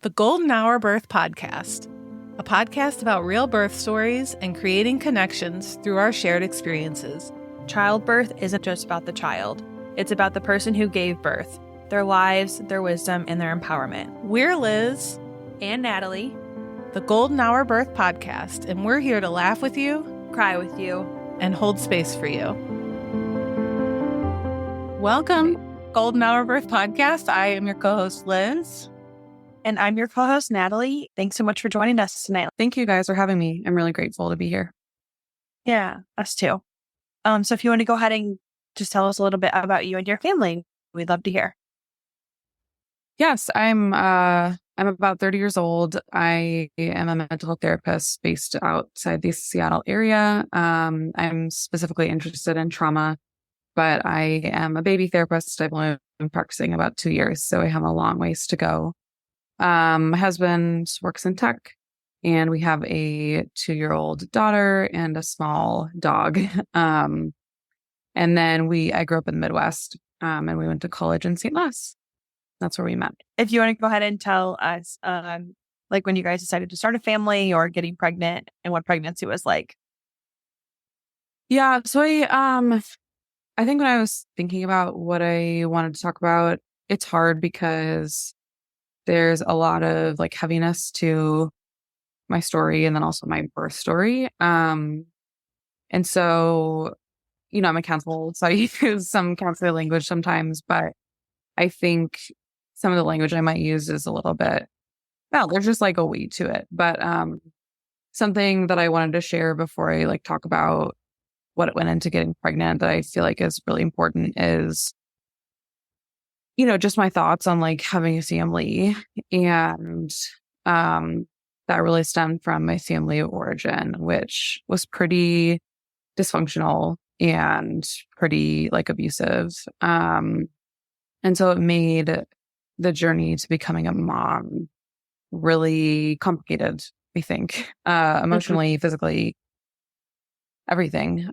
The Golden Hour Birth Podcast, a podcast about real birth stories and creating connections through our shared experiences. Childbirth isn't just about the child. It's about the person who gave birth, their lives, their wisdom, and their empowerment. We're Liz and Natalie, the Golden Hour Birth Podcast, and we're here to laugh with you, cry with you, and hold space for you. Welcome, Golden Hour Birth Podcast. I am your co-host, Liz. And I'm your co-host, Natalie. Thanks so much for joining us tonight. Thank you guys for having me. I'm really grateful to be here. Yeah, us too. So if you want to go ahead and just tell us a little bit about you and your family, we'd love to hear. Yes, I'm about 30 years old. I am a mental health therapist based outside the Seattle area. I'm specifically interested in trauma, but I am a baby therapist. I've only been practicing about 2 years, so I have a long ways to go. My husband works in tech, and we have a 2-year-old daughter and a small dog. And then I grew up in the Midwest, and we went to college in St. Louis. That's where we met. If you want to go ahead and tell us, like when you guys decided to start a family or getting pregnant and what pregnancy was like. Yeah. So I think when I was thinking about what I wanted to talk about, it's hard because there's a lot of like heaviness to my story and then also my birth story. And so, I'm a counselor, so I use some counselor language sometimes, but I think some of the language I might use is a little bit, well, there's just like a weight to it. But something that I wanted to share before I talk about what went into getting pregnant that I feel like is really important is, just my thoughts on having a family. And that really stemmed from my family of origin, which was pretty dysfunctional and pretty abusive. And so it made the journey to becoming a mom really complicated, I think, emotionally, physically, everything.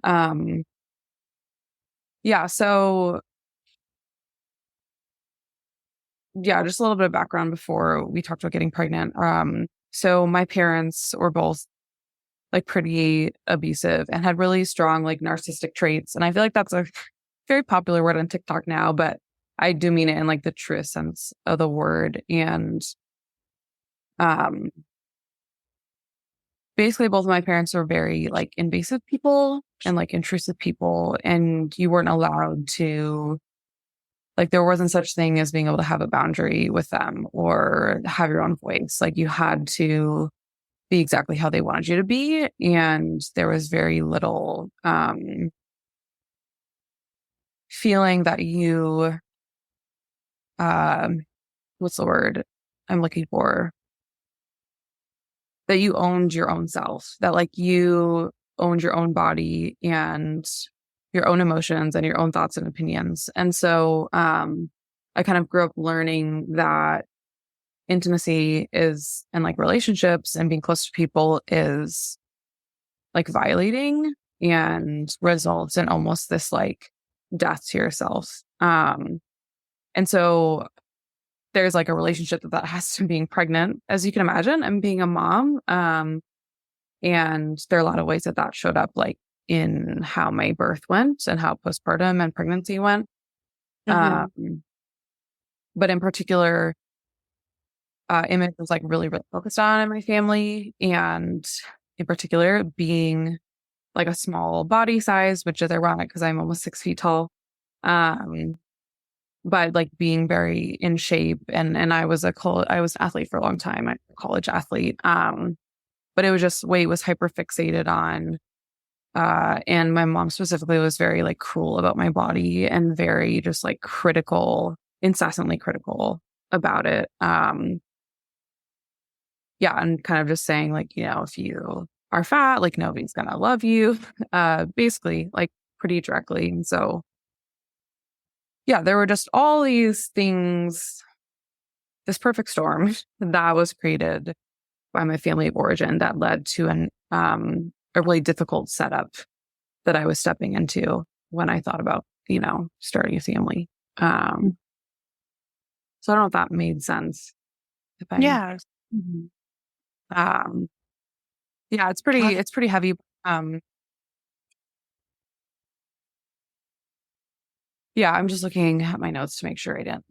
Just a little bit of background before we talked about getting pregnant. So my parents were both pretty abusive and had really strong narcissistic traits. And I feel like that's a very popular word on TikTok now, but I do mean it in the truest sense of the word. And basically both of my parents were very invasive people and intrusive people, and you weren't allowed to there wasn't such thing as being able to have a boundary with them or have your own voice. You had to be exactly how they wanted you to be. And there was very little feeling that you, what's the word I'm looking for? That you owned your own self, that you owned your own body and your own emotions and your own thoughts and opinions. And so I kind of grew up learning that intimacy is, and relationships and being close to people is violating and results in almost this death to yourself. And so there's a relationship that has to being pregnant, as you can imagine, and being a mom. And there are a lot of ways that showed up in how my birth went and how postpartum and pregnancy went. Mm-hmm. But in particular, image was really, really focused on in my family, and in particular being a small body size, which is ironic because I'm almost 6 feet tall. But being very in shape, and I was an athlete for a long time. I'm a college athlete. But it was just weight was hyper fixated on. And my mom specifically was very cruel about my body and very just critical, incessantly critical about it. And kind of just saying if you are fat, nobody's gonna love you, basically pretty directly. And so, there were just all these things, this perfect storm that was created by my family of origin that led to a really difficult setup that I was stepping into when I thought about, starting a family. So I don't know if that made sense. if I, Yeah. Mhm. um, yeah, Uh, it's pretty heavy. Um, yeah, I'm just looking at my notes to make sure I didn't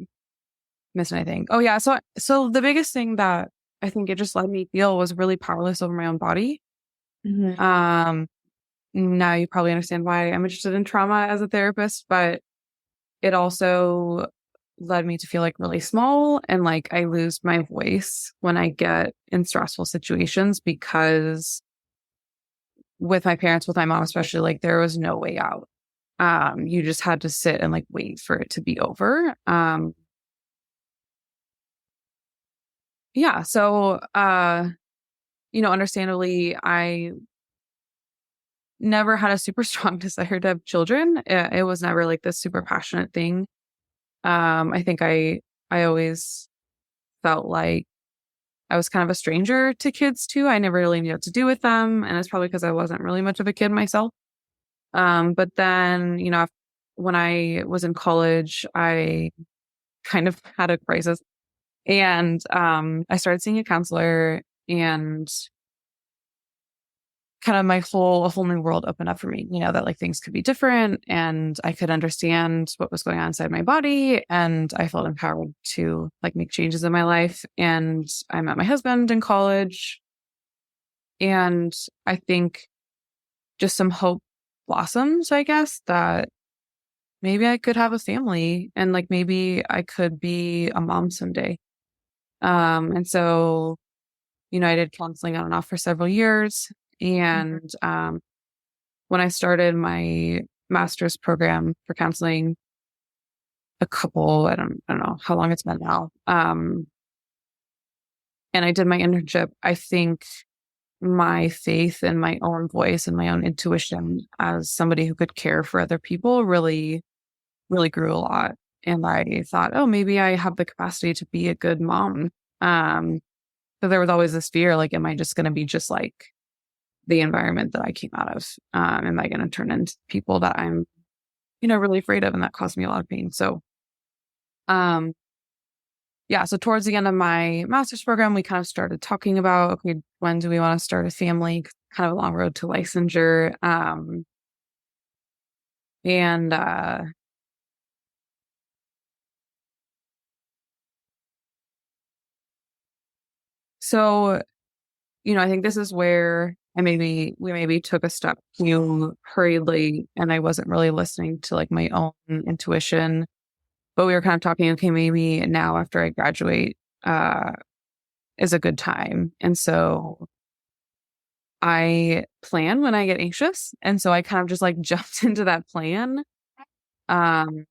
miss anything. Oh yeah. So the biggest thing that I think it just let me feel was really powerless over my own body. mhm. Um, Now you probably understand why I'm interested in trauma as a therapist, but it also led me to feel like really small and like I lose my voice when I get in stressful situations because with my parents, with my mom especially, like there was no way out. You just had to sit and like wait for it to be over. Yeah, so understandably, I never had a super strong desire to have children. It was never like this super passionate thing. I think I always felt like I was kind of a stranger to kids too. I never really knew what to do with them, and it's probably because I wasn't really much of a kid myself. But then, when I was in college, I kind of had a crisis, and I started seeing a counselor, and kind of a whole new world opened up for me, that like things could be different and I could understand what was going on inside my body. And I felt empowered to like make changes in my life. And I met my husband in college. And I think just some hope blossomed, I guess, that maybe I could have a family and like maybe I could be a mom someday. And so, I did counseling on and off for several years. And when I started my master's program for counseling, I don't know how long it's been now. And I did my internship. I think my faith in my own voice and my own intuition as somebody who could care for other people really, really grew a lot. And I thought, oh, maybe I have the capacity to be a good mom. Um, so there was always this fear, like, am I just going to be just like the environment that I came out of? Am I going to turn into people that I'm really afraid of, and that caused me a lot of pain. So, um, yeah. So towards the end of my master's program, we kind of started talking about, okay, when do we want to start a family? Kind of a long road to licensure. And so, I think this is where we maybe took a step too hurriedly, and I wasn't really listening to like my own intuition. But we were kind of talking, okay, maybe now after I graduate, is a good time. And so I plan when I get anxious. And so I kind of just like jumped into that plan. Um,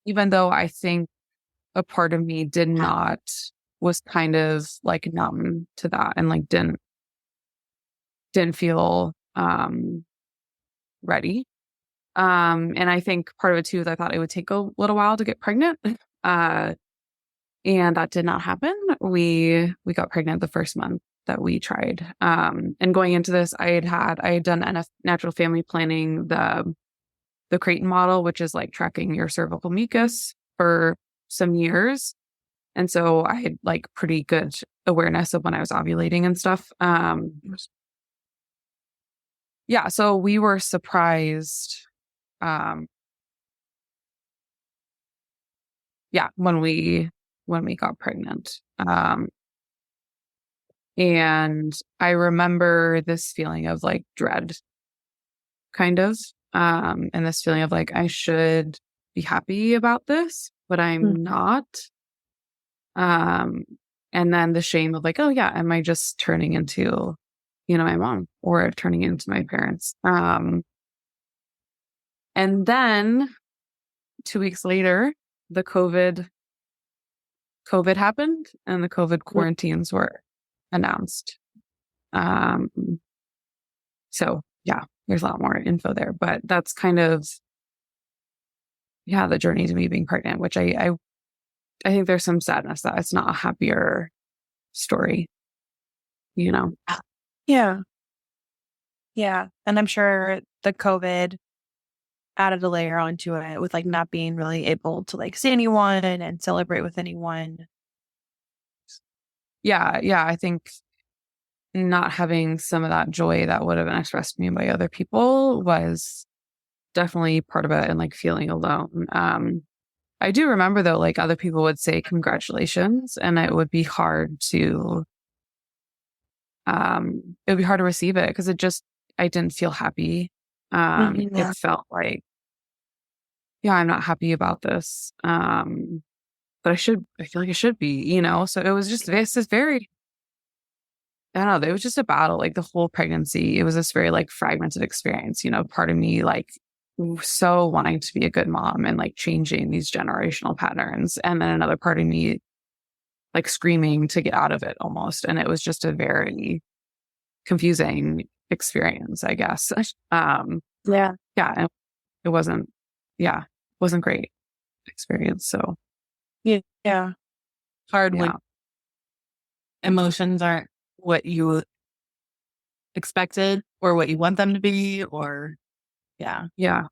Even though I think a part of me was kind of like numb to that and like didn't feel ready. And I think part of it too is I thought it would take a little while to get pregnant. Uh, and that did not happen. We got pregnant the first month that we tried. And going into this, I had done natural family planning, the Creighton model, which is like tracking your cervical mucus for some years. And so I had like pretty good awareness of when I was ovulating and stuff. Yeah, so we were surprised. Um, yeah, when we got pregnant. And I remember this feeling of like dread, kind of, and this feeling of like I should be happy about this, but I'm Mm. not. Um, and then the shame of like, oh yeah, am I just turning into, my mom or turning into my parents? And then 2 weeks later, the COVID happened and the COVID quarantines were announced. Um, so yeah, there's a lot more info there, but that's kind of, yeah, the journey to me being pregnant, which I think there's some sadness that it's not a happier story, you know? Yeah. Yeah. And I'm sure the COVID added a layer onto it with like not being really able to like see anyone and celebrate with anyone. yeah, I think not having some of that joy that would have been expressed to me by other people was definitely part of it, and like feeling alone. I do remember though, like other people would say congratulations, and it would be hard to receive it because I didn't feel happy. Yeah. It felt like, yeah, I'm not happy about this. But I feel like I should be, so it was just this very, I don't know, it was just a battle, like the whole pregnancy. It was this very like fragmented experience, part of me like so wanting to be a good mom and like changing these generational patterns. And then another part of me like screaming to get out of it almost. And it was just a very confusing experience, I guess. Yeah. Yeah, it wasn't, yeah, wasn't great experience. So Yeah. Hard when yeah, emotions aren't what you expected or what you want them to be, or yeah. yeah.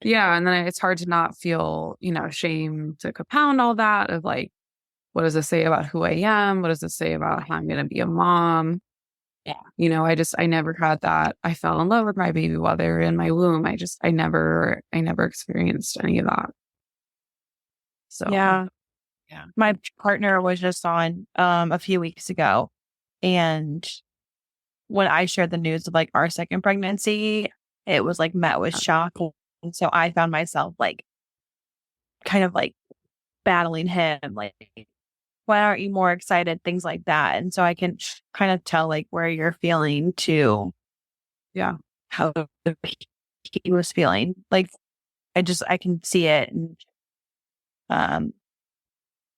Yeah. And then it's hard to not feel, shame to compound all that of like, what does this say about who I am? What does this say about how I'm going to be a mom? Yeah. I never had that. I fell in love with my baby while they were in my womb. I never experienced any of that. So, Yeah. Yeah. My partner was just on a few weeks ago, and when I shared the news of like our second pregnancy, it was like met with shock. And so I found myself like kind of like battling him, like, why aren't you more excited? Things like that. And so I can kind of tell like where you're feeling to yeah. how he was feeling. Like I can see it. And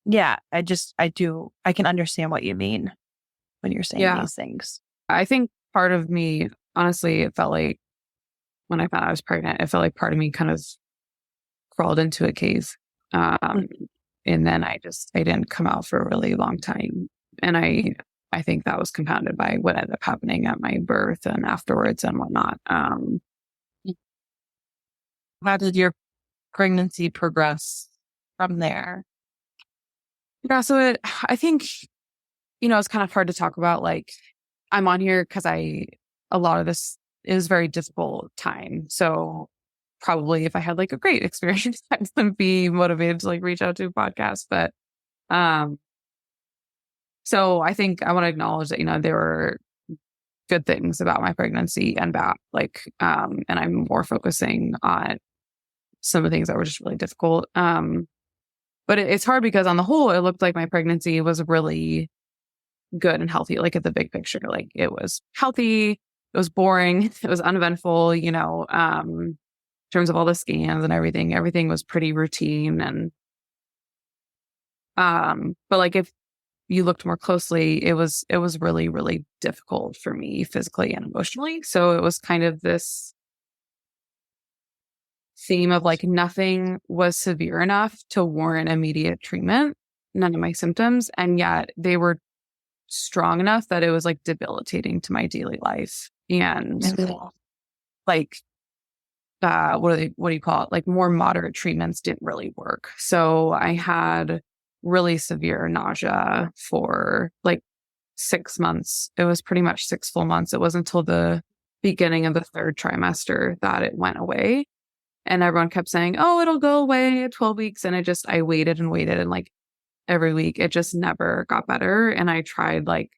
yeah, I can understand what you mean when you're saying Yeah. these things. I think part of me, honestly, it felt like when I found out I was pregnant, it felt like part of me kind of crawled into a cave. And then I didn't come out for a really long time. And I think that was compounded by what ended up happening at my birth and afterwards and whatnot. How did your pregnancy progress from there? Yeah, so I think, it's kind of hard to talk about. Like, I'm on here because a lot of this is very difficult time. So probably if I had like a great experience, I wouldn't be motivated to like reach out to a podcast. But, so I think I want to acknowledge that, there were good things about my pregnancy and bad, like, and I'm more focusing on some of the things that were just really difficult. But it's hard because on the whole, it looked like my pregnancy was really good and healthy, like at the big picture. Like it was healthy, it was boring, it was uneventful, in terms of all the scans and everything was pretty routine. And, but like if you looked more closely, it was really, really difficult for me physically and emotionally. So it was kind of this theme of like nothing was severe enough to warrant immediate treatment, none of my symptoms, and yet they were strong enough that it was like debilitating to my daily life. And like what do you call it, like more moderate treatments didn't really work. So I had really severe nausea for like 6 months. It was pretty much 6 full months. It wasn't until the beginning of the third trimester that it went away. And everyone kept saying, oh, it'll go away at 12 weeks. And I waited and waited. And like every week, it just never got better. And I tried like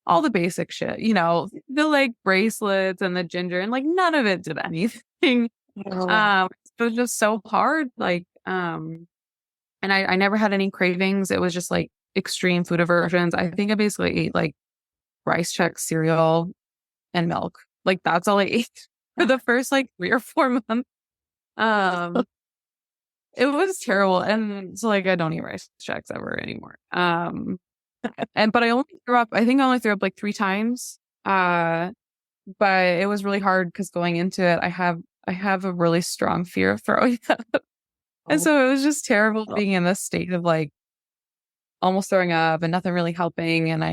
all the basic shit, the like bracelets and the ginger, and like none of it did anything. It was just so hard. Like, and I never had any cravings. It was just like extreme food aversions. I think I basically ate like rice check cereal and milk. Like that's all I ate for the first like 3 or 4 months. It was terrible. And so like I don't eat rice checks ever anymore. But I think I only threw up like 3 times. But it was really hard because going into it, I have a really strong fear of throwing up. And so it was just terrible being in this state of like almost throwing up and nothing really helping. And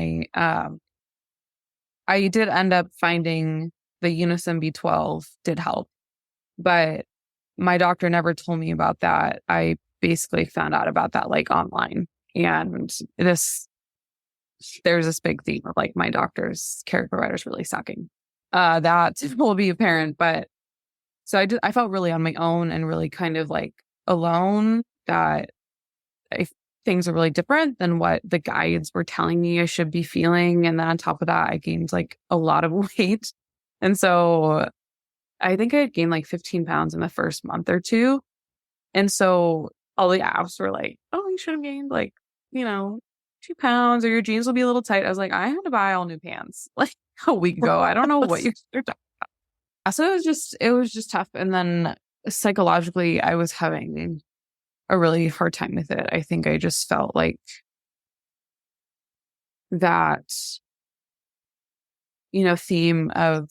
I did end up finding the Unison B12 did help, but my doctor never told me about that. I basically found out about that like online. And this there's this big theme of like my doctor's care providers really sucking. That will be apparent, but so I felt really on my own and really kind of like alone, that things are really different than what the guides were telling me I should be feeling. And then on top of that, I gained like a lot of weight. And so I think I had gained like 15 pounds in the first month or two. And so all the apps were like, oh, you should have gained like, 2 pounds, or your jeans will be a little tight. I was like, I had to buy all new pants like a week ago. I don't know what you're talking about. So it was just tough. And then psychologically, I was having a really hard time with it. I think I just felt like that, theme of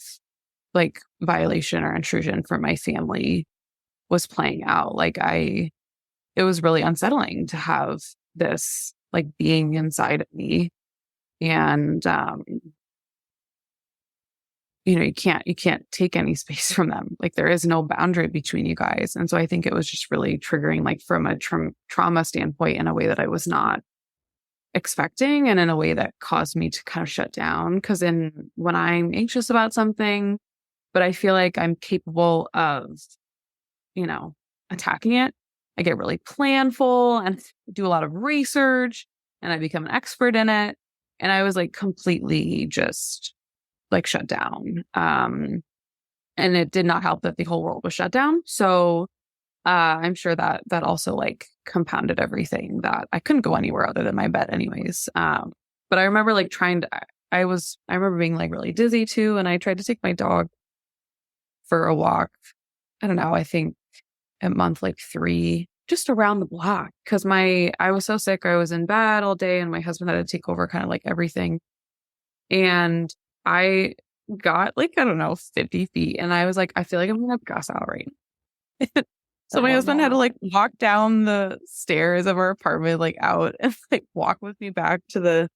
like violation or intrusion from my family was playing out. Like it was really unsettling to have this like being inside of me. And, you can't take any space from them. Like there is no boundary between you guys. And so I think it was just really triggering, like from a trauma standpoint, in a way that I was not expecting, and in a way that caused me to kind of shut down. Cause when I'm anxious about something, but I feel like I'm capable of, attacking it, I get really planful and do a lot of research, and I become an expert in it. And I was like completely just like shut down. And it did not help that the whole world was shut down. So I'm sure that also like compounded everything, that I couldn't go anywhere other than my bed anyways. But I remember like I remember being like really dizzy too. And I tried to take my dog for a walk. I don't know, I think at month like 3, just around the block. Cause I was so sick. I was in bed all day, and my husband had to take over kind of like everything. And I got like, I don't know, 50 feet. And I was like, I feel like I'm going to pass out right now. So my husband had to like walk down the stairs of our apartment, like out, and like walk with me back and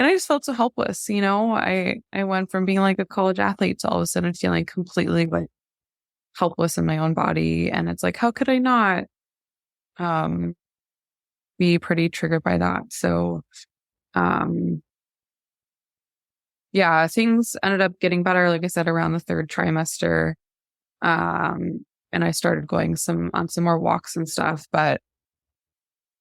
I just felt so helpless. I went from being like a college athlete to all of a sudden feeling completely like helpless in my own body. And it's like, how could I not be pretty triggered by that? So, yeah, things ended up getting better, like I said, around the 3rd trimester. And I started going on some more walks and stuff. But,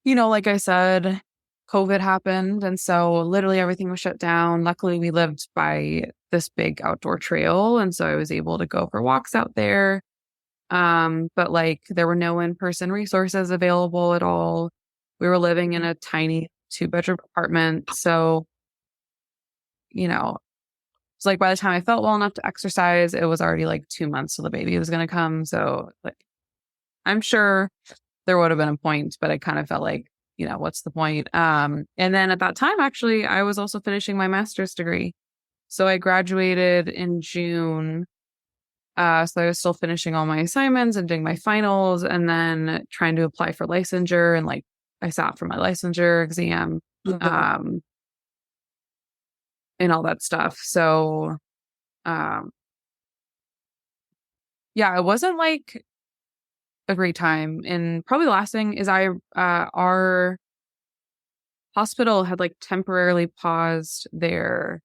like I said, COVID happened. And so literally everything was shut down. Luckily, we lived by this big outdoor trail. And so I was able to go for walks out there. But like there were no in-person resources available at all. We were living in a tiny 2-bedroom apartment. So, it's like by the time I felt well enough to exercise, it was already like 2 months till the baby was going to come. So like, I'm sure there would have been a point, but I kind of felt like, what's the point? And then at that time, actually, I was also finishing my master's degree. So I graduated in June. So I was still finishing all my assignments and doing my finals, and then trying to apply for licensure. And like, I sat for my licensure exam. And all that stuff. So, yeah, it wasn't like a great time. And probably the last thing is our hospital had like temporarily paused their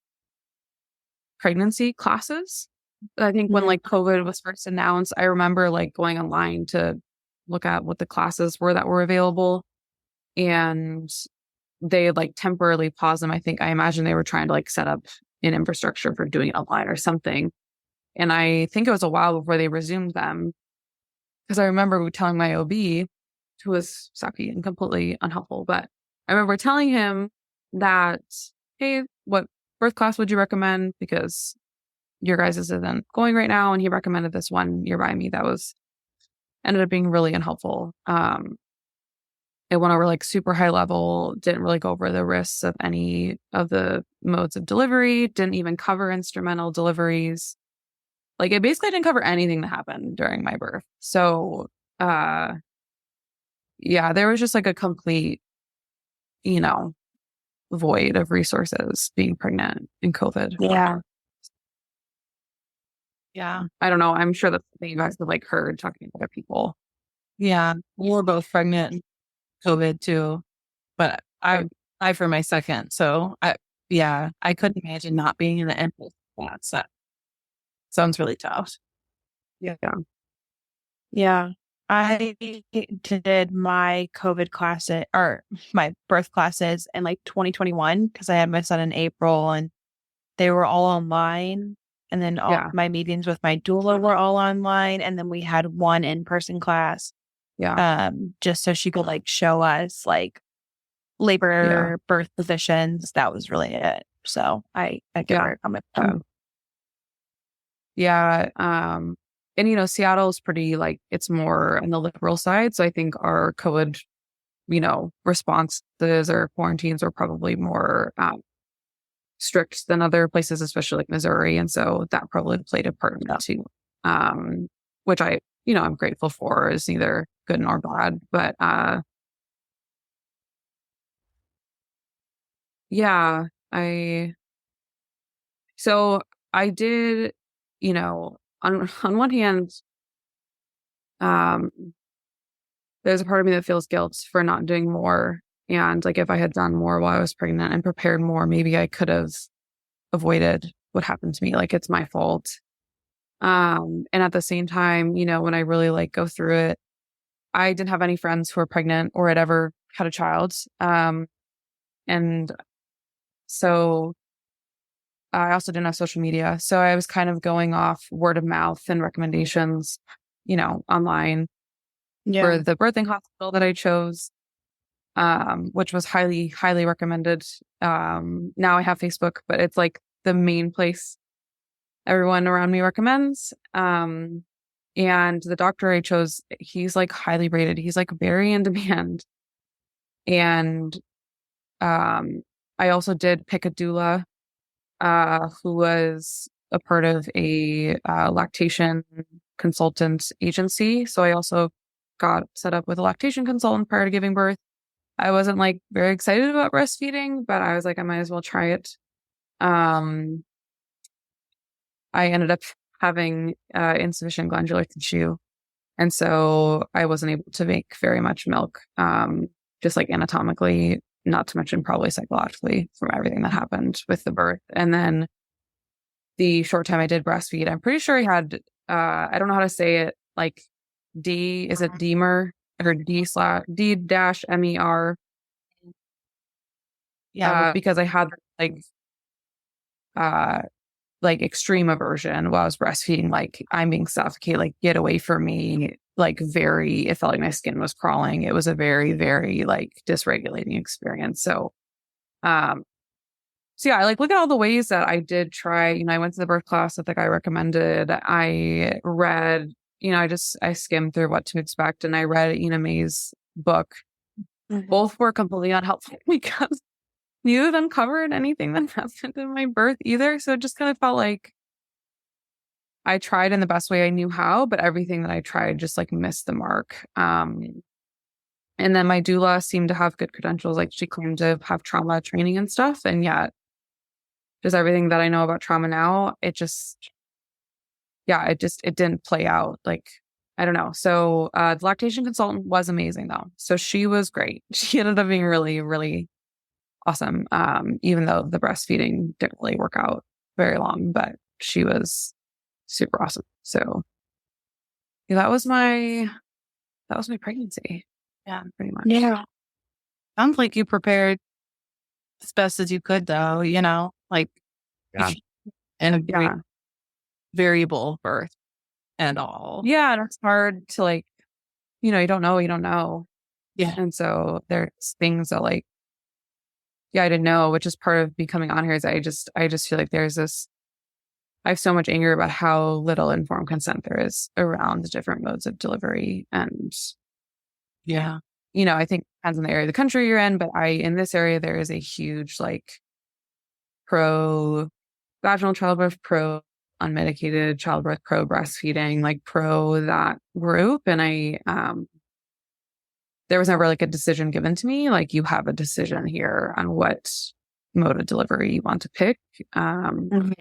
pregnancy classes. I think when like COVID was first announced, I remember like going online to look at what the classes were that were available, and they like temporarily paused them. I imagine they were trying to like set up an infrastructure for doing it online or something. And I think it was a while before they resumed them, because I remember telling my OB, who was sucky and completely unhelpful, but I remember telling him that, hey, what birth class would you recommend? Because your guys' isn't going right now. And he recommended this one nearby me that ended up being really unhelpful. It went over like super high level, didn't really go over the risks of any of the modes of delivery, didn't even cover instrumental deliveries. Like it basically didn't cover anything that happened during my birth. So, yeah, there was just like a complete, void of resources being pregnant in COVID. Yeah. Yeah. I don't know. I'm sure that's something you guys have like heard talking to other people. Yeah. We were both pregnant COVID too, but I for my second. So Yeah, I couldn't imagine not being in the impulse class. That sounds really tough. Yeah. Yeah. I did my COVID classes or my birth classes in like 2021 because I had my son in April and they were all online. And then all Yeah. my meetings with my doula were all online. And then we had one in-person class, Yeah. just so she could like show us like Yeah. labor, birth positions. That was really it. So I get Yeah. where you're coming from. Yeah. And you know, Seattle's pretty like it's more on the liberal side. So I think our COVID, you know, responses or quarantines are probably more strict than other places, especially like Missouri. And so that probably played a part in it too. Which I, you know, I'm grateful for is neither good nor bad. But yeah, so I did, you know, on one hand, um, there's a part of me that feels guilt for not doing more. And like if I had done more while I was pregnant and prepared more, maybe I could have avoided what happened to me. Like it's my fault. And at the same time, you know, when I really like go through it, I didn't have any friends who were pregnant or had ever had a child. And so I also didn't have social media. So I was kind of going off word of mouth and recommendations, you know, online for the birthing hospital that I chose, which was highly, highly recommended. Now I have Facebook, but it's like the main place everyone around me recommends. And the doctor I chose, he's like highly rated. He's like very in demand. And I also did pick a doula who was a part of a lactation consultant agency. So I also got set up with a lactation consultant prior to giving birth. I wasn't like very excited about breastfeeding, but I was like, I might as well try it. I ended up having insufficient glandular tissue. And so I wasn't able to make very much milk, just like anatomically, not to mention probably psychologically from everything that happened with the birth. And then the short time I did breastfeed, I'm pretty sure I had, I don't know how to say it, like is it Demer or D-MER? Yeah. Because I had like extreme aversion while I was breastfeeding, like I'm being suffocated, like get away from me. Like it felt like my skin was crawling. It was a very, very like dysregulating experience. So yeah, I like look at all the ways that I did try, you know, I went to the birth class that the guy recommended. I read, you know, I skimmed through what to expect and I read Ina May's book. Mm-hmm. Both were completely unhelpful because neither of them covered anything that happened in my birth either. So it just kind of felt like I tried in the best way I knew how, but everything that I tried just like missed the mark. And then my doula seemed to have good credentials. Like she claimed to have trauma training and stuff. And yet just everything that I know about trauma now, it didn't play out. Like, I don't know. So the lactation consultant was amazing though. So she was great. She ended up being really, really awesome. Even though the breastfeeding didn't really work out very long, but she was super awesome. So yeah, that was my pregnancy. Yeah, pretty much. Yeah. Sounds like you prepared as best as you could though, you know, like and a great variable birth and all. Yeah. And it's hard to like, you know, you don't know. Yeah. And so there's things that like, yeah, I didn't know, which is part of becoming on here is I just feel like I have so much anger about how little informed consent there is around the different modes of delivery. And yeah, you know, I think it depends on the area of the country you're in, but in this area, there is a huge like pro vaginal childbirth, pro unmedicated childbirth, pro breastfeeding, like pro that group. And there was never like a decision given to me. Like you have a decision here on what mode of delivery you want to pick. Mm-hmm.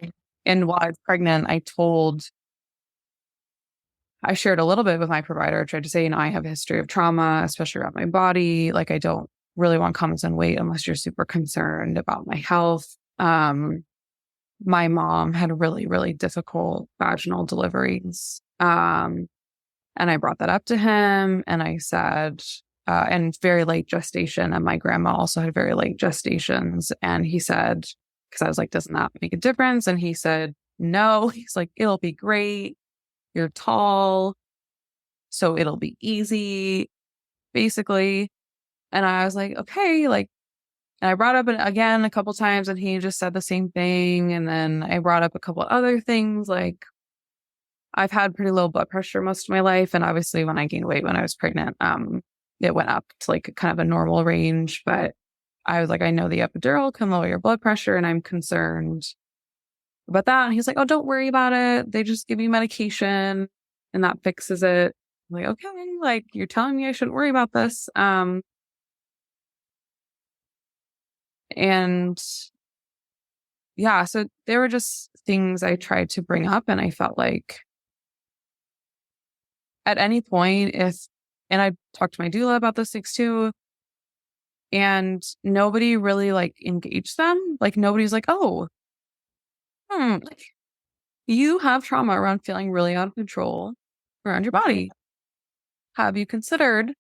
And while I was pregnant, I shared a little bit with my provider. I tried to say, you know, I have a history of trauma, especially around my body. Like I don't really want comments on weight unless you're super concerned about my health. my mom had really, really difficult vaginal deliveries. And I brought that up to him and I said, and very late gestation. And my grandma also had very late gestations. And he said, because I was like, doesn't that make a difference? And he said, no. He's like, it'll be great. You're tall, so it'll be easy, basically. And I was like, okay, like, and I brought up it again a couple times and he just said the same thing. And then I brought up a couple other things, like I've had pretty low blood pressure most of my life. And obviously when I gained weight when I was pregnant, it went up to like kind of a normal range. But I was like, I know the epidural can lower your blood pressure and I'm concerned about that. And he's like, oh, don't worry about it. They just give you medication and that fixes it. I'm like, okay, like you're telling me I shouldn't worry about this. And yeah, so there were just things I tried to bring up and I felt like at any point and I talked to my doula about those things too, and nobody really like engaged them. Like nobody's like, oh, like you have trauma around feeling really out of control around your body. Have you considered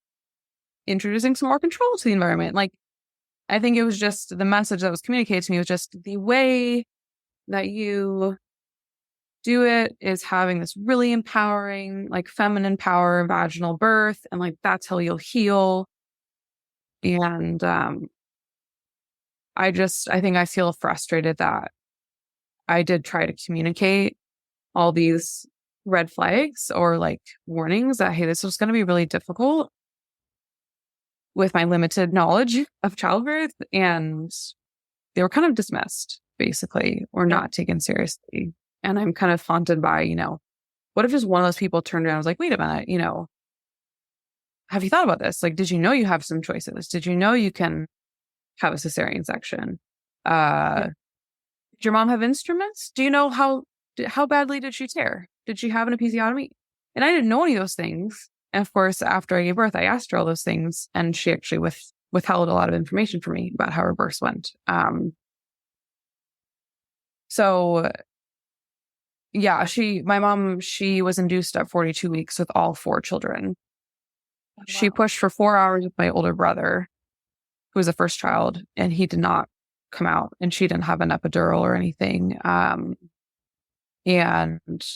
introducing some more control to the environment? Like, I think it was just the message that was communicated to me was just the way that you do it is having this really empowering, like feminine power, vaginal birth. And like, that's how you'll heal. And I think I feel frustrated that I did try to communicate all these red flags or like warnings that, hey, this was going to be really difficult with my limited knowledge of childbirth. And they were kind of dismissed, basically, or not taken seriously. And I'm kind of haunted by, what if just one of those people turned around and was like, wait a minute, have you thought about this? Like, did you know you have some choices? Did you know you can have a cesarean section? Did your mom have instruments? Do you know how badly did she tear? Did she have an episiotomy? And I didn't know any of those things. And of course, after I gave birth, I asked her all those things, and she actually withheld a lot of information from me about how her birth went. So yeah, my mom was induced at 42 weeks with all 4 children. Wow. She pushed for 4 hours with my older brother, who was the first child, and he did not come out, and she didn't have an epidural or anything. And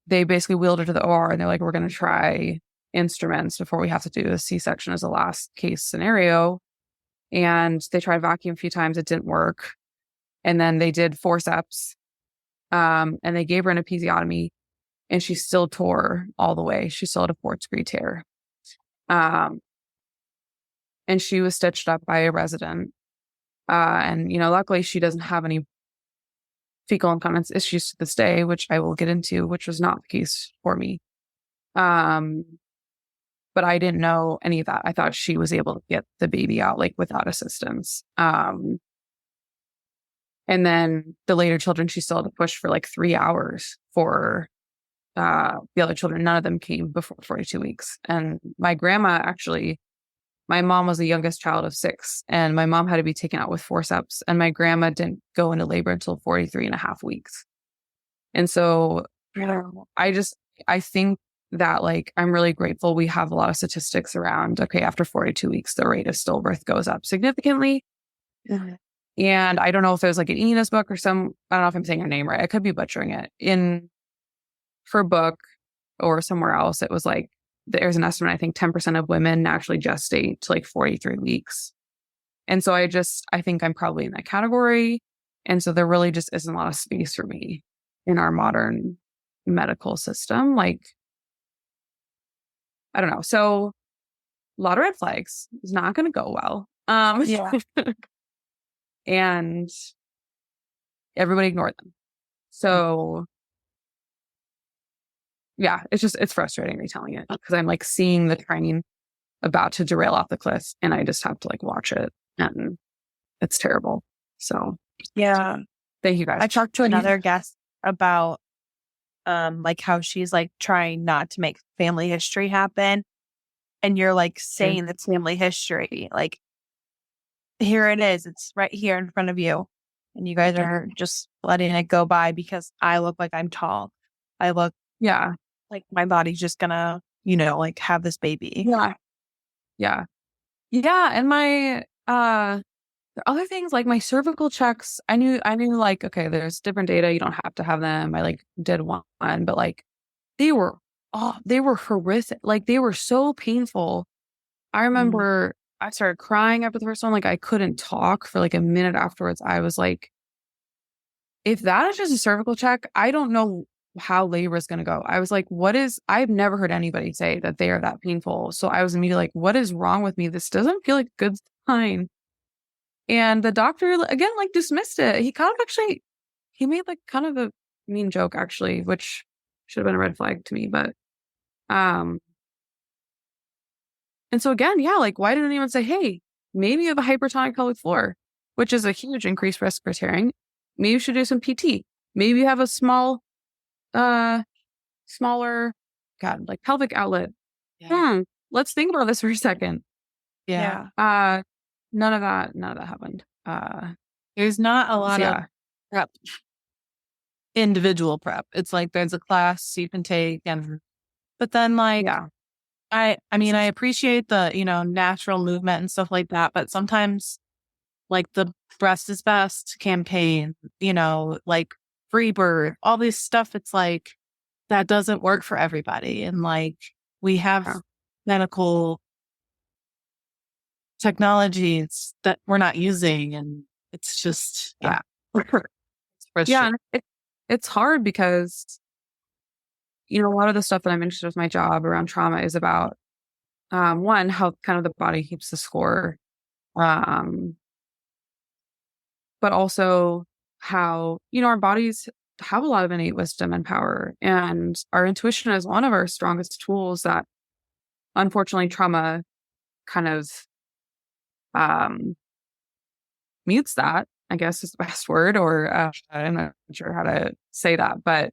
they basically wheeled her to the OR and they're like, we're going to try instruments before we have to do a C-section as a last case scenario. And they tried vacuum a few times. It didn't work. And then they did forceps. And they gave her an episiotomy and she still tore all the way. She still had a 4th degree tear. And she was stitched up by a resident. And, luckily she doesn't have any fecal incontinence issues to this day, which I will get into, which was not the case for me. But I didn't know any of that. I thought she was able to get the baby out like without assistance. And then the later children, she still had to push for like 3 hours for the other children. None of them came before 42 weeks. And my grandma my mom was the youngest child of 6, and my mom had to be taken out with forceps, and my grandma didn't go into labor until 43 and a half weeks. And so I think that like, I'm really grateful we have a lot of statistics around, okay, after 42 weeks, the rate of stillbirth goes up significantly. Mm-hmm. And I don't know if it was like an Ina's book or I don't know if I'm saying her name right. I could be butchering it. In her book or somewhere else, it was like, there's an estimate, I think 10% of women naturally gestate to like 43 weeks. And so I think I'm probably in that category. And so there really just isn't a lot of space for me in our modern medical system. Like, I don't know. So a lot of red flags. It's not going to go well. Yeah. And everybody ignored them. So yeah, it's frustrating retelling it because I'm like seeing the train about to derail off the cliff and I just have to like watch it and it's terrible. So yeah. Thank you guys. I talked to another guest about like how she's like trying not to make family history happen. And you're like saying it's family history. Like, here it is. It's right here in front of you. and you guys are just letting it go by because I look like I'm tall. I look like my body's just gonna, like have this baby. Yeah. And my other things like my cervical checks, I knew like, okay, there's different data. You don't have to have them. I like did one, but like they were horrific. Like they were so painful. I remember I started crying after the first one. Like I couldn't talk for like a minute afterwards. I was like, if that is just a cervical check, I don't know how labor is going to go. I was like, I've never heard anybody say that they are that painful. So I was immediately like, what is wrong with me? This doesn't feel like a good sign. And the doctor, again, like dismissed it. He kind of he made like kind of a mean joke, actually, which should have been a red flag to me. But, and so again, like, why didn't anyone say, hey, maybe you have a hypertonic pelvic floor, which is a huge increased risk for tearing. Maybe you should do some PT. Maybe you have a smaller, like pelvic outlet. Let's think about this for a second. Yeah. None of that happened. There's not a lot of prep, individual prep. It's like there's a class you can take, but then like, I mean, I appreciate the, natural movement and stuff like that, but sometimes like the breast is best campaign, like free birth, all this stuff. It's like, that doesn't work for everybody. And like, we have medical technologies that we're not using. And it's just, it's hard because, a lot of the stuff that I'm interested in with my job around trauma is about, one, how kind of the body keeps the score. But also how, our bodies have a lot of innate wisdom and power. And our intuition is one of our strongest tools that unfortunately trauma kind of mutes that, I guess is the best word, or I'm not sure how to say that. But,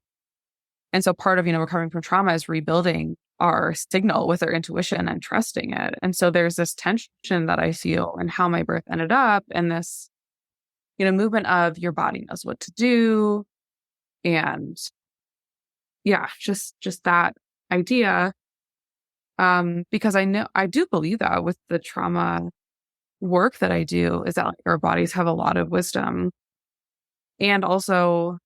and so part of, recovering from trauma is rebuilding our signal with our intuition and trusting it. And so there's this tension that I feel in how my birth ended up, and this, movement of your body knows what to do. And just that idea. Because I do believe that with the trauma work that I do is that like our bodies have a lot of wisdom, and also,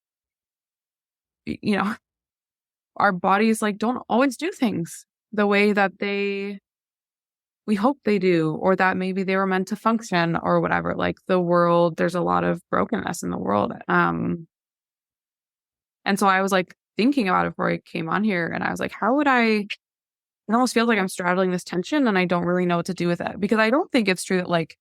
our bodies like don't always do things the way that we hope they do, or that maybe they were meant to function or whatever. Like the world, there's a lot of brokenness in the world. And so I was like thinking about it before I came on here, and I was like, how would it almost feels like I'm straddling this tension and I don't really know what to do with it, because I don't think it's true that like,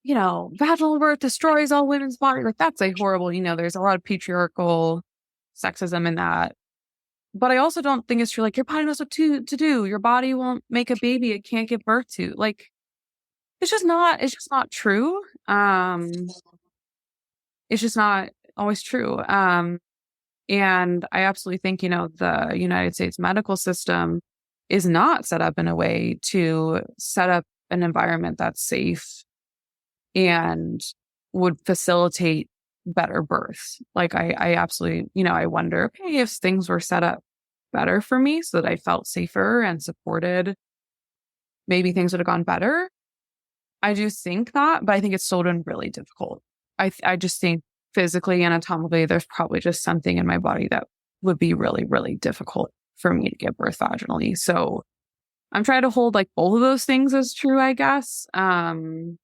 vaginal birth destroys all women's bodies. Like that's a horrible, there's a lot of patriarchal sexism in that. But I also don't think it's true. Like your body knows what to do. Your body won't make a baby it can't give birth to. Like it's just not true. It's just not always true. And I absolutely think, the United States medical system is not set up in a way to set up an environment that's safe and would facilitate better births. Like I absolutely, I wonder, okay, if things were set up better for me so that I felt safer and supported, maybe things would have gone better. I do think that, but I think it's still been really difficult. I just think physically, anatomically, there's probably just something in my body that would be really, really difficult for me to give birth vaginally. So I'm trying to hold like both of those things as true, I guess. And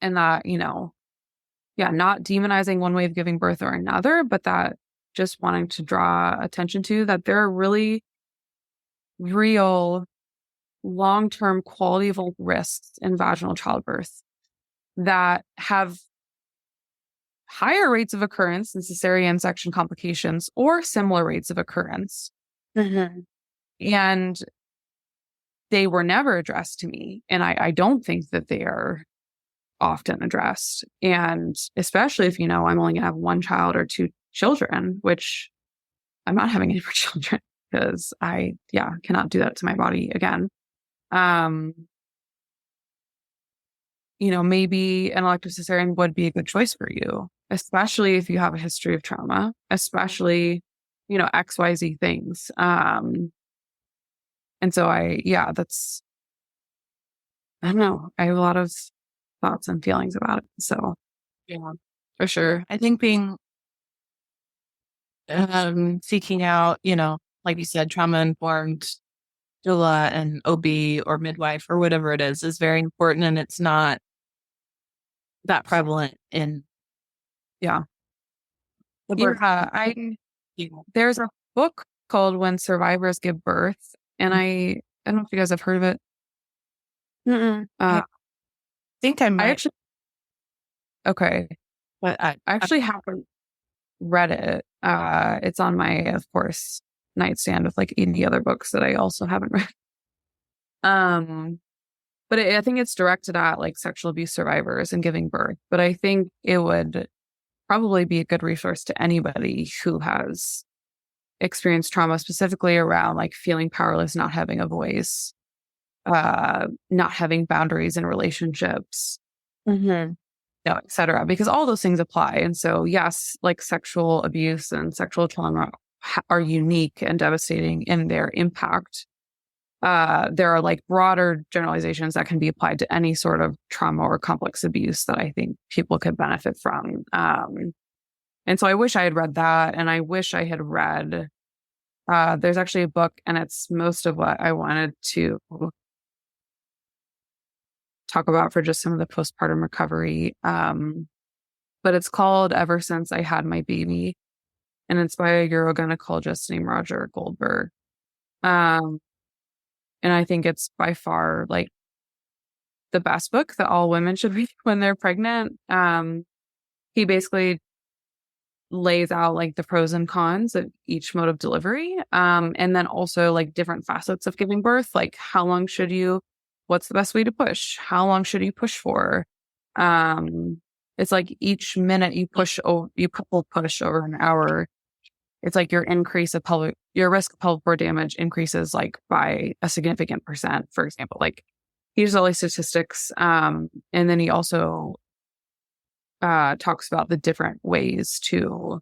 that, not demonizing one way of giving birth or another, but that just wanting to draw attention to that there are really real long-term quality of life risks in vaginal childbirth that have higher rates of occurrence in cesarean section complications or similar rates of occurrence. And they were never addressed to me. And I don't think that they are often addressed. And especially if, I'm only going to have one child or two children, which I'm not having any more children because I cannot do that to my body again. maybe an elective cesarean would be a good choice for you, especially if you have a history of trauma, especially, XYZ things. And so I don't know. I have a lot of thoughts and feelings about it. So yeah, for sure. I think seeking out, like you said, trauma-informed doula and OB or midwife or whatever it is very important, and it's not that prevalent in the birth. There's a book called When Survivors Give Birth, and I don't know if you guys have heard of it. I think I might. Okay. But I actually haven't read it. It's on my, of course, nightstand with like 80 other books that I also haven't read. But I think it's directed at like sexual abuse survivors and giving birth. But I think it would probably be a good resource to anybody who has experienced trauma, specifically around like feeling powerless, not having a voice, not having boundaries in relationships, et cetera, because all those things apply. And so, yes, like sexual abuse and sexual trauma are unique and devastating in their impact. There are like broader generalizations that can be applied to any sort of trauma or complex abuse that I think people could benefit from. And so I wish I had read that. And I wish I had read, there's actually a book, and it's most of what I wanted to talk about for just some of the postpartum recovery. But it's called Ever Since I Had My Baby, and it's by a urogynecologist named Roger Goldberg. And I think it's by far like the best book that all women should read when they're pregnant. He basically lays out like the pros and cons of each mode of delivery. And then also like different facets of giving birth, like how long should you, what's the best way to push? How long should you push for? It's like each minute you push over an hour, it's like your risk of pelvic floor damage increases like by a significant percent, for example. Like here's all these statistics. And then he also talks about the different ways to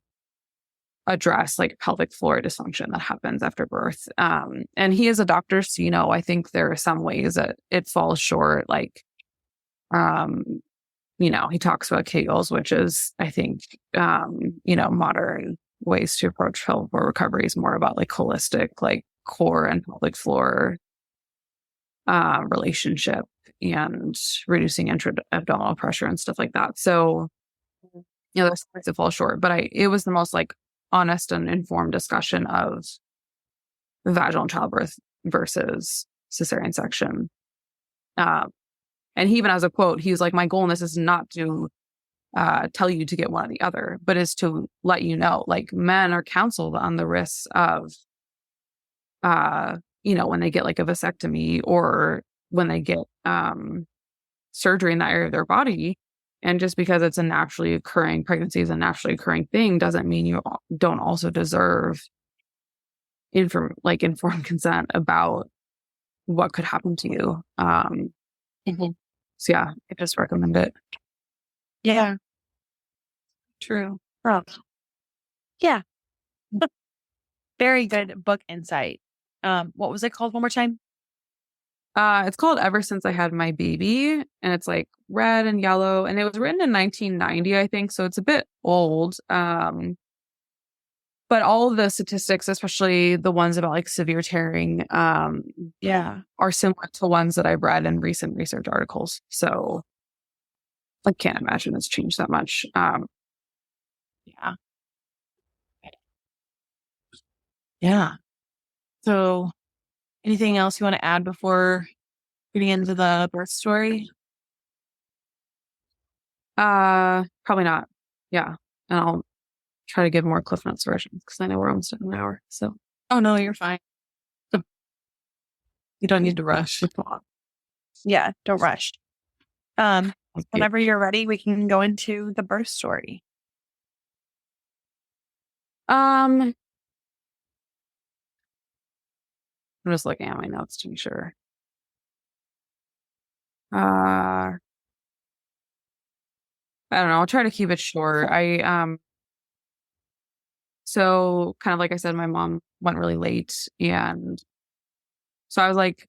address like pelvic floor dysfunction that happens after birth. And he is a doctor, so, I think there are some ways that it falls short. Like, he talks about Kegels, which is, I think, modern ways to approach pelvic floor recovery is more about like holistic, like core and pelvic floor relationship and reducing intra-abdominal pressure and stuff like that. So, there's things that fall short, but it was the most like honest and informed discussion of vaginal childbirth versus cesarean section. And he even has a quote. He was like, my goal in this is not to tell you to get one or the other, but is to let you know, like men are counseled on the risks of, when they get like a vasectomy or when they get surgery in that area of their body. And just because it's a naturally occurring pregnancy is a naturally occurring thing doesn't mean you don't also deserve informed consent about what could happen to you. So yeah, I just recommend it. Yeah. True. Yeah. Very good book insight. What was it called one more time? It's called Ever Since I Had My Baby, and it's like red and yellow, and it was written in 1990, I think, so it's a bit old. But all of the statistics, especially the ones about like severe tearing, are similar to ones that I've read in recent research articles. So I can't imagine it's changed that much. Yeah. So anything else you want to add before getting into the birth story? Probably not. Yeah. And I'll try to give more Cliff Notes versions because I know we're almost at an hour. So, oh no, you're fine. You don't need to rush. Yeah, don't rush. Whenever you're ready, we can go into the birth story. I'm just looking at my notes to be sure. I don't know. I'll try to keep it short. So kind of like I said, my mom went really late, and so I was like,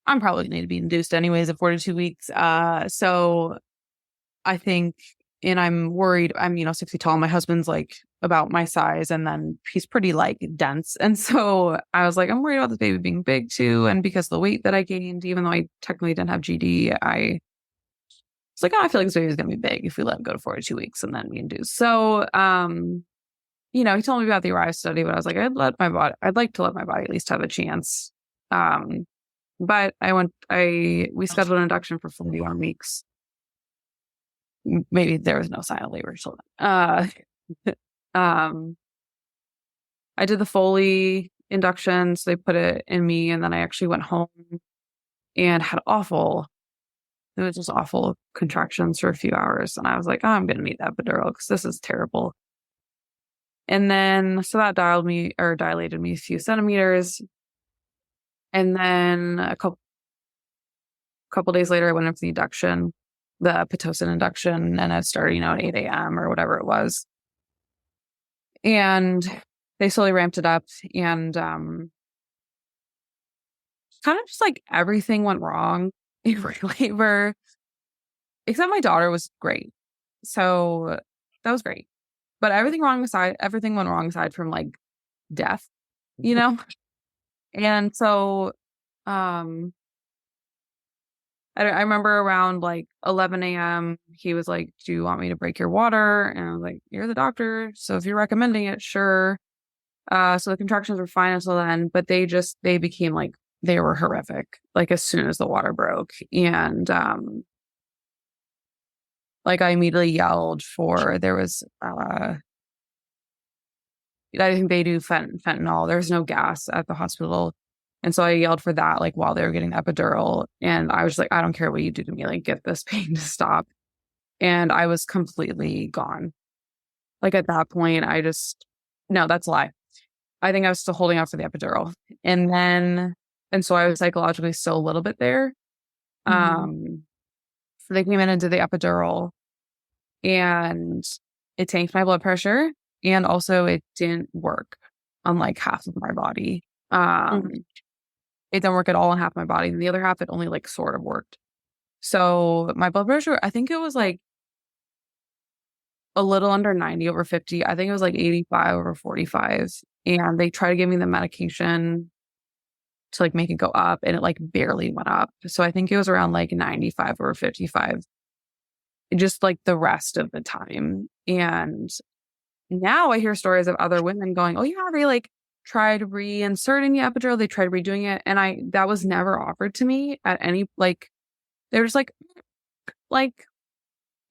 I'm probably going to be induced anyways at 42 weeks. So I think, and I'm worried, I'm, 6 feet tall. My husband's like about my size, and then he's pretty like dense. And so I was like, I'm worried about this baby being big too. And because of the weight that I gained, even though I technically didn't have GD, I was like, oh, I feel like this baby is going to be big if we let him go to 42 weeks and then we induce. So, he told me about the Arise study, but I was like, I'd like to let my body at least have a chance. But we scheduled an induction for 41 weeks. Maybe there was no sign of labor till then. I did the Foley induction, so they put it in me, and then I actually went home and had it was just awful contractions for a few hours. And I was like, oh, I'm going to need that epidural because this is terrible. And then, so that dilated me a few centimeters. And then a couple days later, I went in for the induction, the Pitocin induction, and it started, at 8 a.m. or whatever it was. And they slowly ramped it up, and kind of just like everything went wrong in labor, except my daughter was great. So that was great. But everything went wrong aside from like death, And so I remember around like 11 a.m., he was like, do you want me to break your water? And I was like, you're the doctor, so if you're recommending it, sure. So the contractions were fine until then, but they became like, they were horrific, like as soon as the water broke. And like I immediately yelled there was I think they do fentanyl. There's no gas at the hospital. And so I yelled for that, like while they were getting the epidural. And I was like, I don't care what you do to me, like get this pain to stop. And I was completely gone. Like at that point, no, that's a lie. I think I was still holding out for the epidural. And so I was psychologically still a little bit there. So they came in and did the epidural, and it tanked my blood pressure. And also it didn't work on like half of my body. It didn't work at all on half my body. And the other half, it only like sort of worked. So my blood pressure, I think it was like a little under 90/50. I think it was like 85/45. And they tried to give me the medication to like make it go up, and it like barely went up. So I think it was around like 95/55, just like the rest of the time. And now I hear stories of other women going, oh yeah, they like tried reinserting the epidural. They tried redoing it. And that was never offered to me at any, like, they were just like,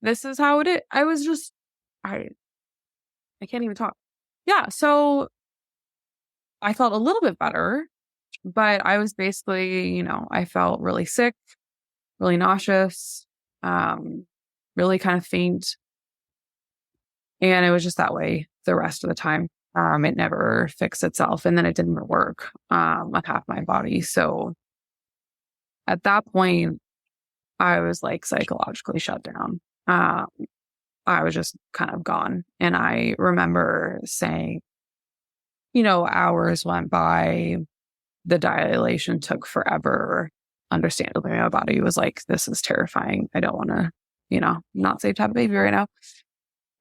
this is how it is. I was just, I can't even talk. Yeah. So I felt a little bit better, but I was basically, I felt really sick, really nauseous, really kind of faint. And it was just that way the rest of the time. It never fixed itself. And then it didn't work on half my body. So at that point, I was like psychologically shut down. I was just kind of gone. And I remember saying, hours went by. The dilation took forever. Understandably, my body was like, this is terrifying. I don't want to, not safe to have a baby right now.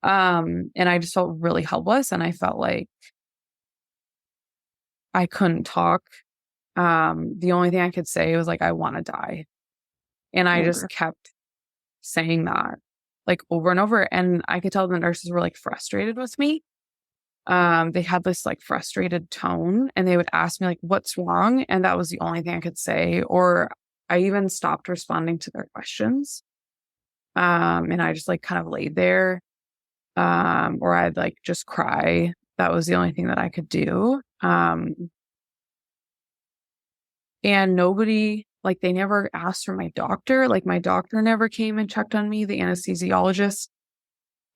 And I just felt really helpless, and I felt like I couldn't talk. The only thing I could say was like, I want to die. And I just kept saying that like over and over. And I could tell the nurses were like frustrated with me. They had this like frustrated tone, and they would ask me like, what's wrong? And that was the only thing I could say. Or I even stopped responding to their questions. And I just like kind of laid there. Or I'd like just cry. That was the only thing that I could do. And nobody, like, they never asked for my doctor. Like, my doctor never came and checked on me, the anesthesiologist.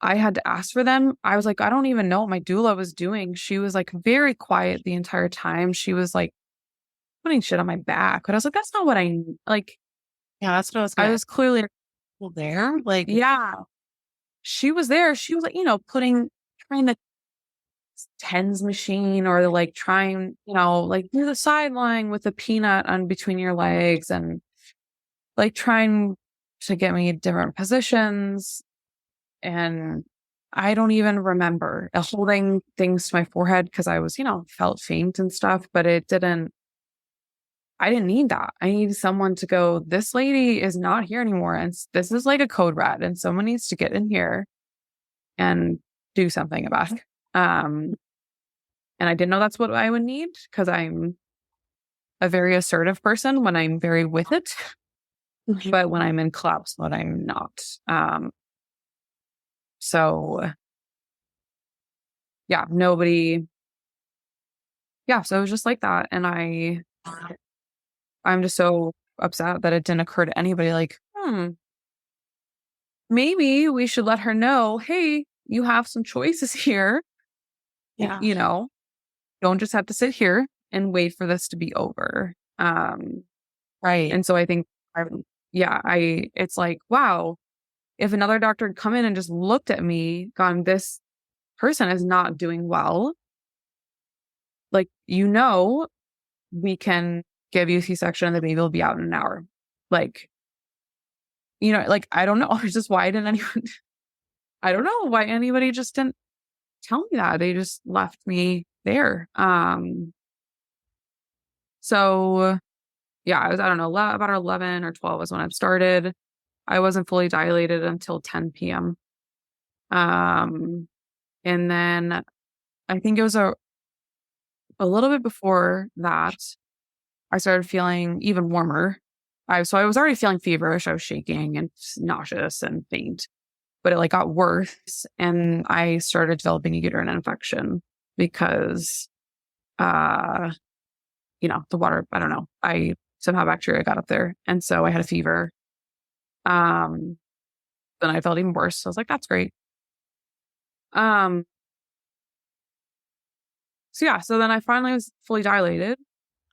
I had to ask for them. I was like, I don't even know what my doula was doing. She was like very quiet the entire time. She was like putting shit on my back. But I was like, that's not what I like. Yeah, that's what I was clearly people there? Like, yeah, she was there. She was like, trying the tens machine or like trying, like do the sideline with a peanut on between your legs and like trying to get me different positions. And I don't even remember holding things to my forehead because I was, felt faint and stuff, but I didn't need that. I needed someone to go, this lady is not here anymore. And this is like a code red and someone needs to get in here and do something about it. And I didn't know that's what I would need because I'm a very assertive person when I'm very with it. But when I'm in collapse mode, I'm not. So yeah, nobody. Yeah, so it was just like that. And I'm just so upset that it didn't occur to anybody like, maybe we should let her know, hey, you have some choices here. yeah. Don't just have to sit here and wait for this to be over. Right. And so I think, it's like, wow, if another doctor had come in and just looked at me, gone, this person is not doing well. Like, we can give you a C-section and the baby will be out in an hour. Like, like, I don't know. It's just why didn't anyone, I don't know why anybody just didn't tell me that. They just left me there. So yeah, I don't know, about 11 or 12 was when I started. I wasn't fully dilated until 10 p.m. And then I think it was a little bit before that, I started feeling even warmer. So I was already feeling feverish. I was shaking and nauseous and faint, but it like got worse. And I started developing a uterine infection because, the water, I don't know. Somehow bacteria got up there. And so I had a fever. Then I felt even worse. So I was like, that's great. So yeah, so then I finally was fully dilated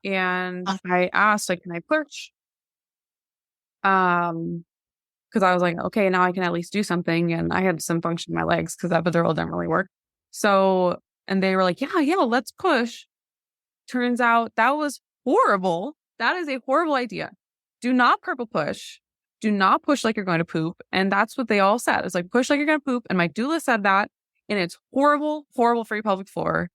and I asked, like, can I push? Because I was like, okay, now I can at least do something. And I had some function in my legs because epidural didn't really work. So, and they were like, yeah, let's push. Turns out that was horrible. That is a horrible idea. Do not purple push. Do not push like you're going to poop. And that's what they all said. It's like, push like you're going to poop. And my doula said that. And it's horrible, horrible for your pelvic floor.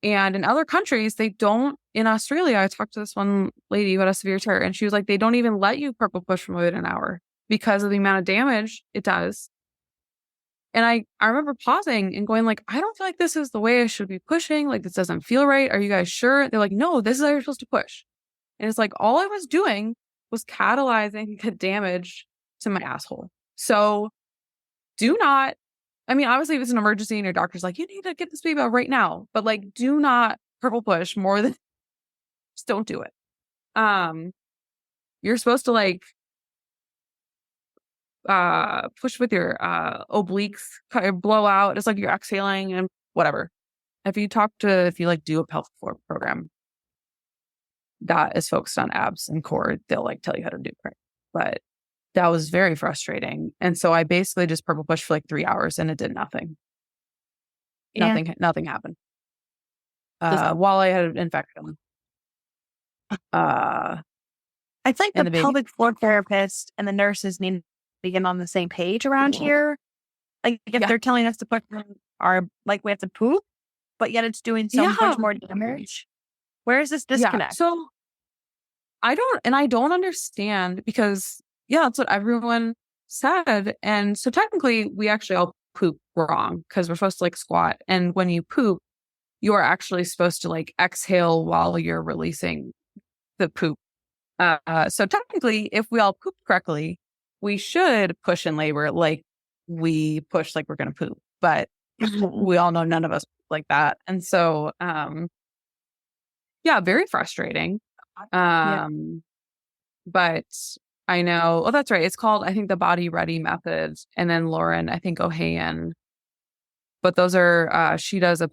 And in other countries, they don't. In Australia, I talked to this one lady who had a severe tear, and she was like, they don't even let you purple push for more than an hour because of the amount of damage it does. And I remember pausing and going like, I don't feel like this is the way I should be pushing. Like, this doesn't feel right. Are you guys sure? They're like, no, this is how you're supposed to push. And it's like, all I was doing was catalyzing the damage to my asshole. So do not, obviously if it's an emergency and your doctor's like, you need to get this baby out right now, but like, do not purple push more than, just don't do it. You're supposed to like, push with your obliques, kind of blow out. It's like you're exhaling and whatever. If you like do a pelvic floor program that is focused on abs and core, they'll like tell you how to do it. But that was very frustrating. And so I basically just purple pushed for like 3 hours and it did nothing. Yeah. Nothing happened. While I had an infection. I think the pelvic floor therapist and the nurses need to get on the same page around here. Like if they're telling us to put we have to poop, but yet it's doing so much more damage. Where is this disconnect? Yeah. So I don't understand because that's what everyone said. And so technically we actually all poop wrong because we're supposed to like squat. And when you poop, you are actually supposed to like exhale while you're releasing the poop. So technically, if we all poop correctly, we should push in labor like we push like we're going to poop. But we all know none of us like that. And so, very frustrating. But I know, that's right. It's called, I think, the Body Ready method. And then Lauren, I think, Ohayan. But those are, she does a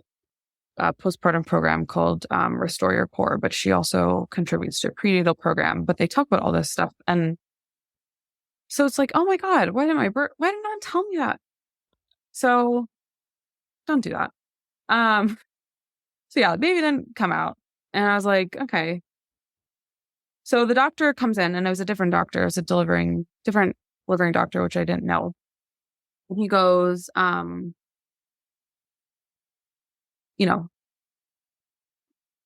postpartum program called Restore Your Core, but she also contributes to a prenatal program. But they talk about all this stuff. And So it's like, oh my God, why didn't no one tell me that? So don't do that. So yeah, the baby didn't come out. And I was like, okay. So the doctor comes in, and it was a different doctor. It was a different delivering doctor, which I didn't know. And he goes, you know,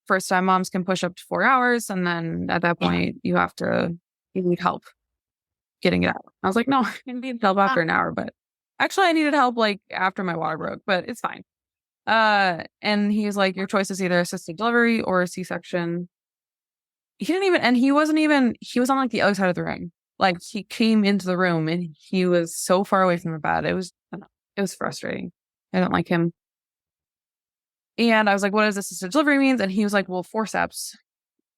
first time moms can push up to 4 hours. And then at that point, you need help getting it out. I was like, no, I need help after an hour. But actually, I needed help like after my water broke, but it's fine. And he's like, your choice is either assisted delivery or a C-section. He was on like the other side of the room. Like he came into the room and he was so far away from the bed. It was frustrating. I don't like him. And I was like, what does assisted delivery means? And he was like, well, forceps.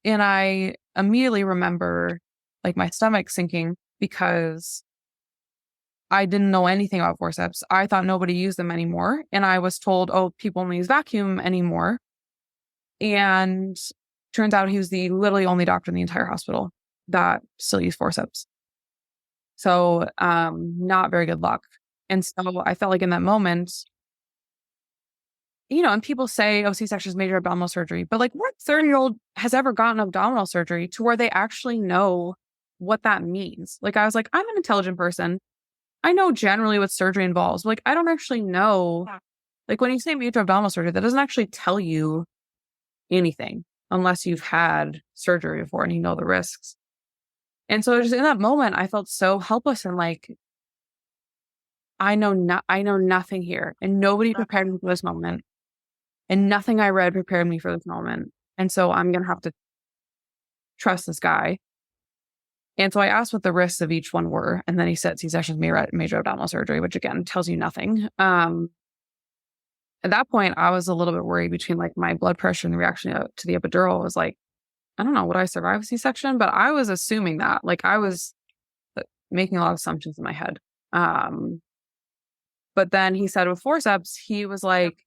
And I immediately remember like my stomach sinking because I didn't know anything about forceps. I thought nobody used them anymore. And I was told, oh, people only use vacuum anymore. And turns out he was the literally only doctor in the entire hospital that still used forceps. So not very good luck. And so I felt like in that moment, and people say, oh, C-section is major abdominal surgery. But like what 30-year-old has ever gotten abdominal surgery to where they actually know what that means? Like I was like, I'm an intelligent person. I know generally what surgery involves. Like I don't actually know. Like when you say major abdominal surgery, that doesn't actually tell you anything unless you've had surgery before and you know the risks. And so just in that moment, I felt so helpless and like, I know nothing here, and nobody prepared me for this moment, and nothing I read prepared me for this moment. And so I'm going to have to trust this guy. And so I asked what the risks of each one were. And then he said C-section is major abdominal surgery, which again tells you nothing. At that point, I was a little bit worried between like my blood pressure and the reaction to the epidural. Was like, I don't know, would I survive a C-section? But I was assuming that. Like I was making a lot of assumptions in my head. But then he said with forceps, he was like,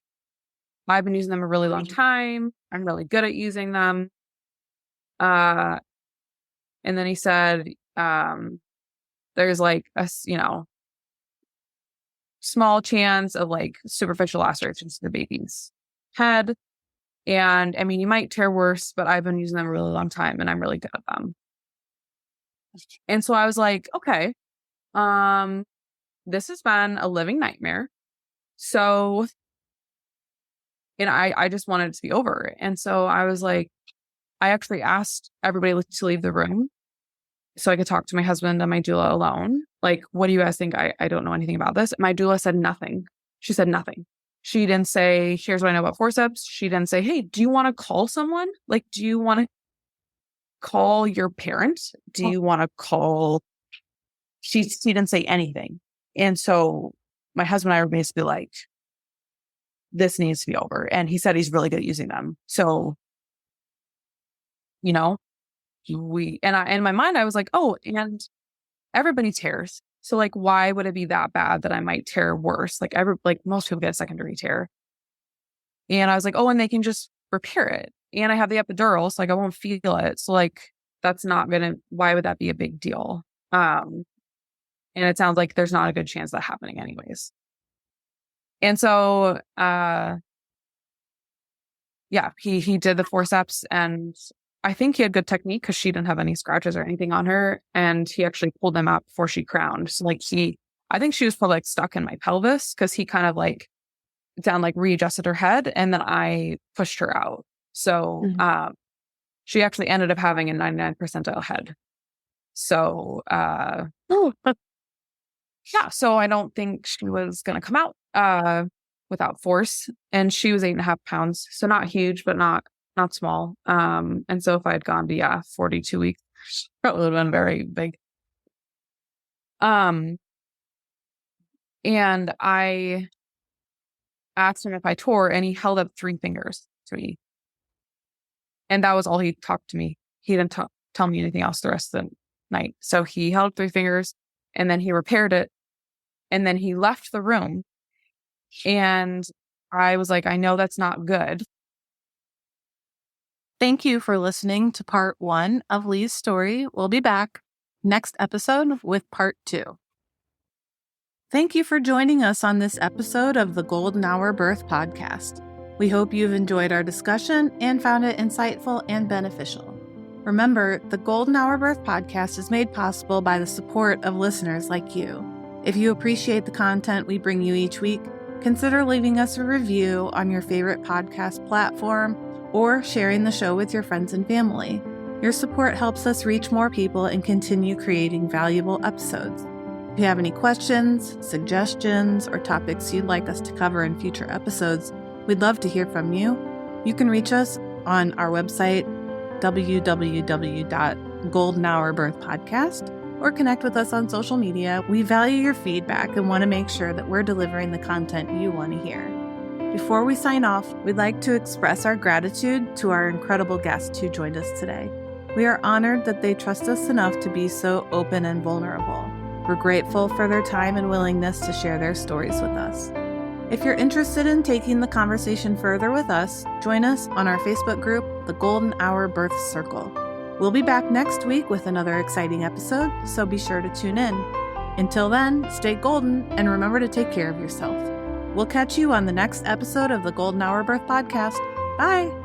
I've been using them a really long time. I'm really good at using them. And then he said, there's like a, small chance of like superficial lacerations to the baby's head. And I mean, you might tear worse, but I've been using them a really long time and I'm really good at them. And so I was like, okay, this has been a living nightmare. So, and I just wanted it to be over. And so I was like, I actually asked everybody to leave the room so I could talk to my husband and my doula alone. Like, what do you guys think? I don't know anything about this. My doula said nothing. She said nothing. She didn't say, here's what I know about forceps. She didn't say, hey, do you want to call someone? Like, do you want to call your parent? Do you want to call? She didn't say anything. And so my husband and I were basically like, this needs to be over. And he said he's really good at using them. So, in my mind, I was like, oh, and everybody tears. So like, why would it be that bad that I might tear worse? Like most people get a secondary tear. And I was like, oh, and they can just repair it. And I have the epidural, so like I won't feel it. So like, why would that be a big deal? And it sounds like there's not a good chance of that happening anyways. And so, he did the forceps, and I think he had good technique because she didn't have any scratches or anything on her. And he actually pulled them out before she crowned. So like I think she was probably like stuck in my pelvis because he kind of like readjusted her head, and then I pushed her out. So, she actually ended up having a 99th percentile head. So, so I don't think she was going to come out, without force. And she was 8.5 pounds. So not huge, but not small. And so if I had gone to 42 weeks, probably would have been very big. And I asked him if I tore, and he held up 3 fingers to me. And that was all he talked to me. He didn't tell me anything else the rest of the night. So he held up 3 fingers, and then he repaired it, and then he left the room. And I was like, I know that's not good. Thank you for listening to part 1 of Leigh's story. We'll be back. next episode with part 2. Thank you for joining us on this episode of the Golden Hour Birth Podcast. We hope you've enjoyed our discussion and found it insightful and beneficial. Remember, the Golden Hour Birth Podcast is made possible by the support of listeners like you. If you appreciate the content we bring you each week, consider leaving us a review on your favorite podcast platform or sharing the show with your friends and family. Your support helps us reach more people and continue creating valuable episodes. If you have any questions, suggestions, or topics you'd like us to cover in future episodes, we'd love to hear from you. You can reach us on our website, www.goldenhourbirthpodcast, or connect with us on social media. We value your feedback and want to make sure that we're delivering the content you want to hear. Before we sign off, we'd like to express our gratitude to our incredible guests who joined us today. We are honored that they trust us enough to be so open and vulnerable. We're grateful for their time and willingness to share their stories with us. If you're interested in taking the conversation further with us, join us on our Facebook group, The Golden Hour Birth Circle. We'll be back next week with another exciting episode, so be sure to tune in. Until then, stay golden and remember to take care of yourself. We'll catch you on the next episode of the Golden Hour Birth Podcast. Bye!